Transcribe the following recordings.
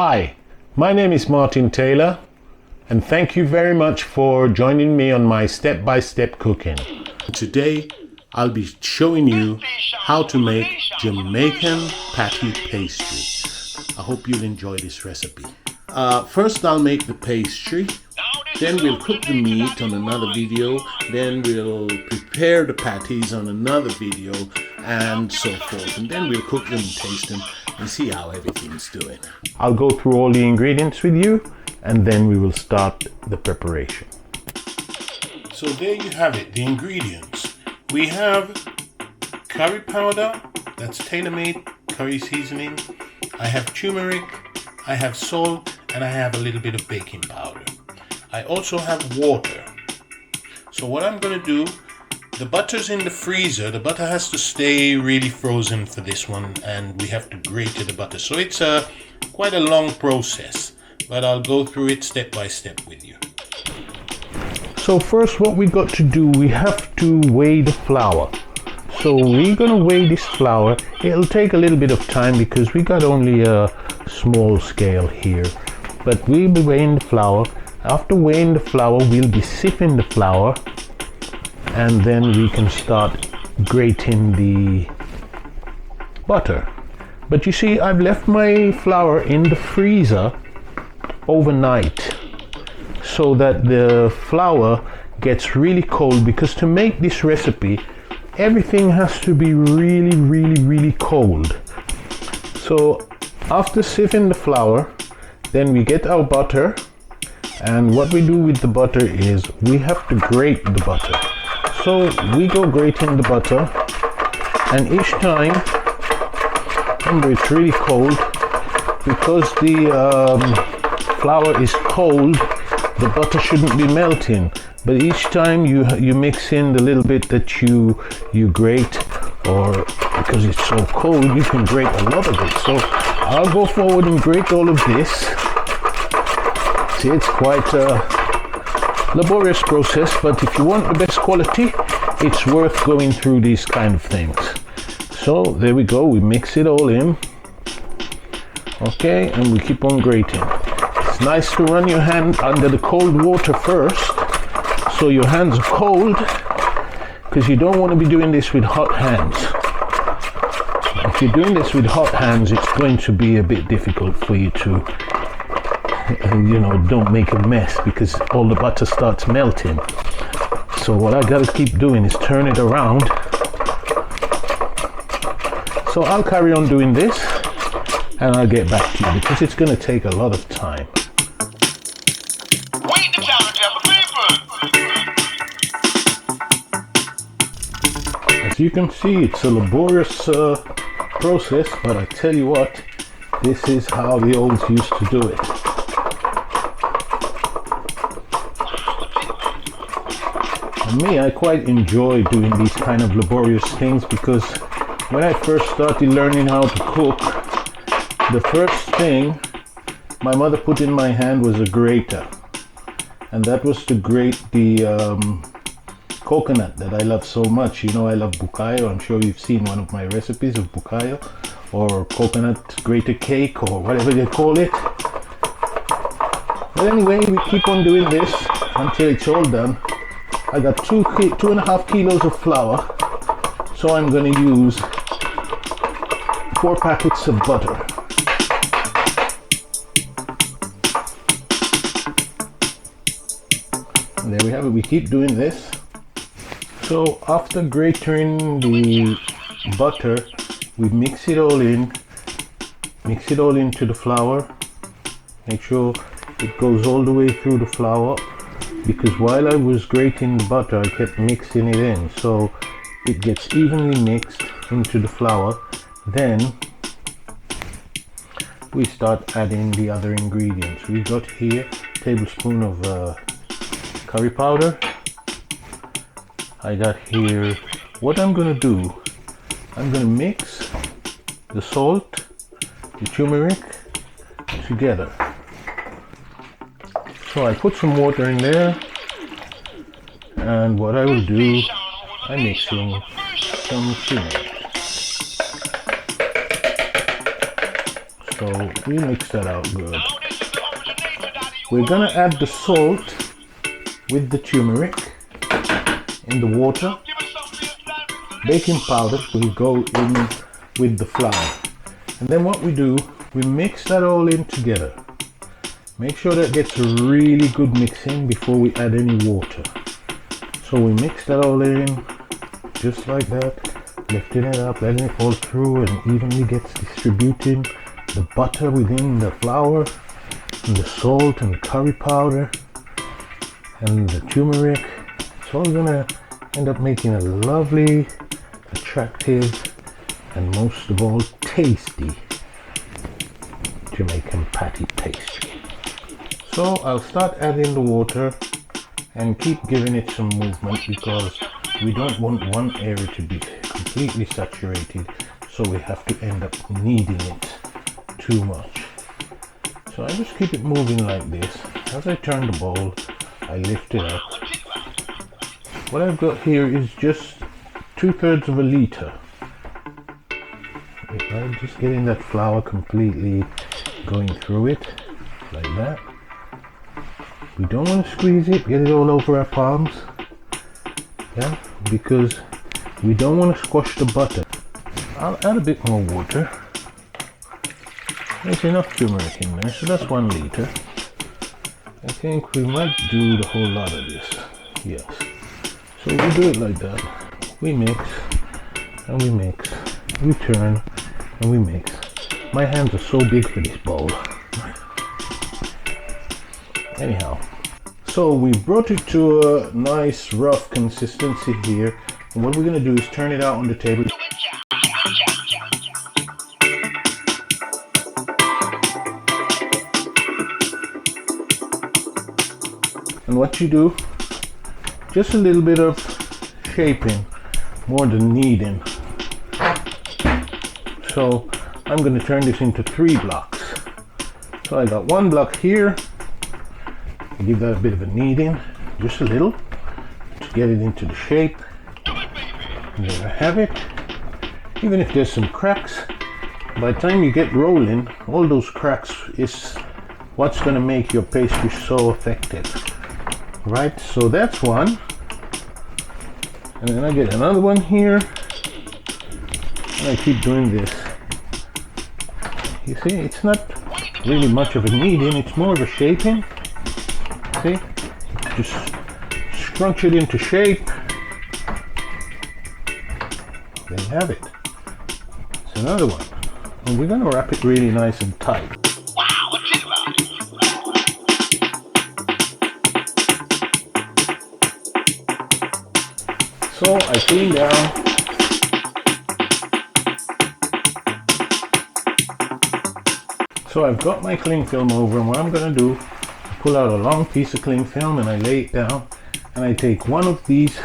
Hi, my name is Martin Taylor, and thank you very much for joining me on my step-by-step cooking. Today, I'll be showing you how to make Jamaican patty pastry. I hope you'll enjoy this recipe. First, I'll make the pastry. Then we'll cook the meat on another video. Then we'll prepare the patties on another video, and so forth. And then we'll cook them and taste them and see how everything's doing. I'll go through all the ingredients with you, and then we will start the preparation. So there you have it, the ingredients. We have curry powder, that's tailor-made curry seasoning. I have turmeric, I have salt, and I have a little bit of baking powder. I also have water. So what I'm going to do, the butter's in the freezer. The butter has to stay really frozen for this one, and we have to grate the butter. So it's quite a long process, but I'll go through it step by step with you. So first what we got to do, we have to weigh the flour. So we're going to weigh this flour. It'll take a little bit of time because we got only a small scale here, but we'll be weighing the flour. After weighing the flour, we'll be sieving the flour, and then we can start grating the butter. But you see, I've left my flour in the freezer overnight so that the flour gets really cold, because to make this recipe, everything has to be really cold. So after sieving the flour, then we get our butter. And what we do with the butter is we have to grate the butter. So we go grating the butter, and each time, remember it's really cold, because the flour is cold, the butter shouldn't be melting. But each time you mix in the little bit that you grate, or because it's so cold, you can grate a lot of it. So I'll go forward and grate all of this. See, it's quite a laborious process, but if you want the best quality, it's worth going through these kind of things. So there we go, we mix it all in. Okay, and we keep on grating. It's nice to run your hand under the cold water first, so your hands are cold, because you don't want to be doing this with hot hands. If you're doing this with hot hands, it's going to be a bit difficult for you to don't make a mess, because all the butter starts melting. So what I gotta keep doing is turn it around. So I'll carry on doing this, and I'll get back to you, because it's gonna take a lot of time. Wait the challenge people. As you can see, it's a laborious process, but I tell you what, this is how the olds used to do it. And me, I quite enjoy doing these kind of laborious things, because when I first started learning how to cook, the first thing my mother put in my hand was a grater, and that was to grate the coconut that I love so much. You know, I love bucayo. I'm sure you've seen one of my recipes of bucayo, or coconut grated cake, or whatever they call it. But anyway, we keep on doing this until it's all done. I got 2.5 kilos of flour, so I'm going to use 4 packets of butter. And there we have it. We keep doing this. So after grating the butter, we mix it all in. Mix it all into the flour. Make sure it goes all the way through the flour, because while I was grating the butter, I kept mixing it in, so it gets evenly mixed into the flour. Then we start adding the other ingredients. We've got here a tablespoon of curry powder. I got here, what I'm going to do, I'm going to mix the salt, the turmeric together. So I put some water in there, and what I will do, I'm mixing some turmeric. So we mix that out good. We're gonna add the salt with the turmeric in the water. Baking powder will go in with the flour. And then what we do, we mix that all in together. Make sure that gets a really good mixing before we add any water. So we mix that all in just like that, lifting it up, letting it fall through and evenly gets distributed. The butter within the flour and the salt and the curry powder and the turmeric. It's all gonna end up making a lovely, attractive, and most of all tasty Jamaican patty pastry. So I'll start adding the water and keep giving it some movement because we don't want one area to be completely saturated, so we have to end up kneading it too much. So I just keep it moving like this. As I turn the bowl, I lift it up. What I've got here is just 2/3 of a liter. I'm just getting that flour completely going through it like that. We don't want to squeeze it, get it all over our palms, yeah, because we don't want to squash the butter. I'll add a bit more water. There's enough turmeric in there, so that's 1 liter. I think we might do the whole lot of this, yes. So we do it like that. We mix, and we mix, we turn, and we mix. My hands are so big for this bowl. Anyhow, so we brought it to a nice rough consistency here, and what we're going to do is turn it out on the table. And what you do, just a little bit of shaping more than kneading. So I'm going to turn this into 3 blocks. So I got 1 block here. Give that a bit of a kneading, just a little, to get it into the shape. And there I have it. Even if there's some cracks, by the time you get rolling, all those cracks is what's going to make your pastry so effective. Right, so that's one. And then I get another one here. And I keep doing this. You see, it's not really much of a kneading, it's more of a shaping. See? Just scrunch it into shape. There you have it. It's another one. And we're going to wrap it really nice and tight. Wow, what's it about? So I clean down. So I've got my cling film over, and what I'm going to do, pull out a long piece of cling film and I lay it down, and I take one of these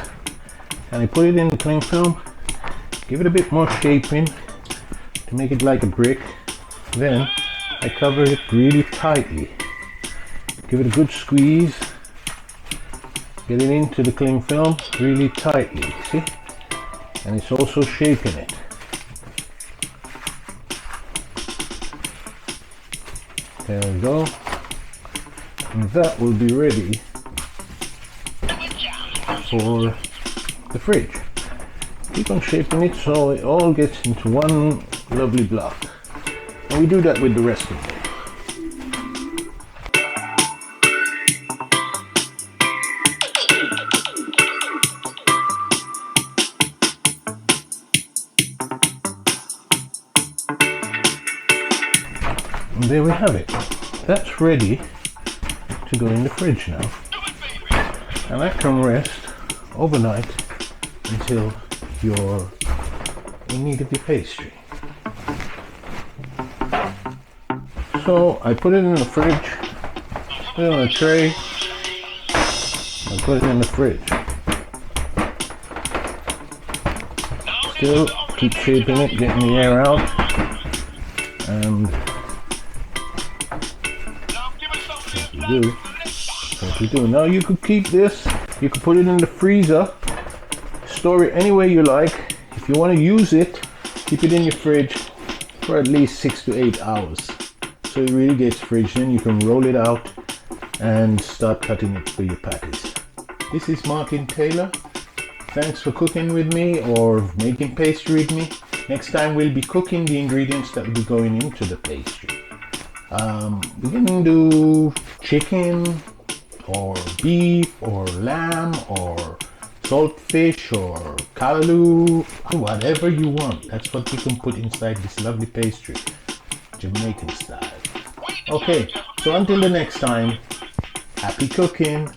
and I put it in the cling film, give it a bit more shaping to make it like a brick. Then I cover it really tightly, give it a good squeeze, get it into the cling film really tightly, see, and it's also shaping it. There we go. And that will be ready for the fridge. Keep on shaping it so it all gets into one lovely block. And we do that with the rest of it. And there we have it. That's ready to go in the fridge now, and that can rest overnight until you're in need of your pastry. So I put it in the fridge, put it on a tray, and put it in the fridge. Still keep shaping it, getting the air out, and what you do. Now you could keep this, you could put it in the freezer, store it any way you like. If you want to use it, keep it in your fridge for at least 6 to 8 hours. so it really gets free. Then you can roll it out and start cutting it for your patties. This is Martin Taylor. Thanks for cooking with me or making pastry with me. Next time we'll be cooking the ingredients that will be going into the pastry. We can do chicken or beef or lamb or saltfish or callaloo, whatever you want. That's what you can put inside this lovely pastry, Jamaican style. Okay, so until the next time, happy cooking.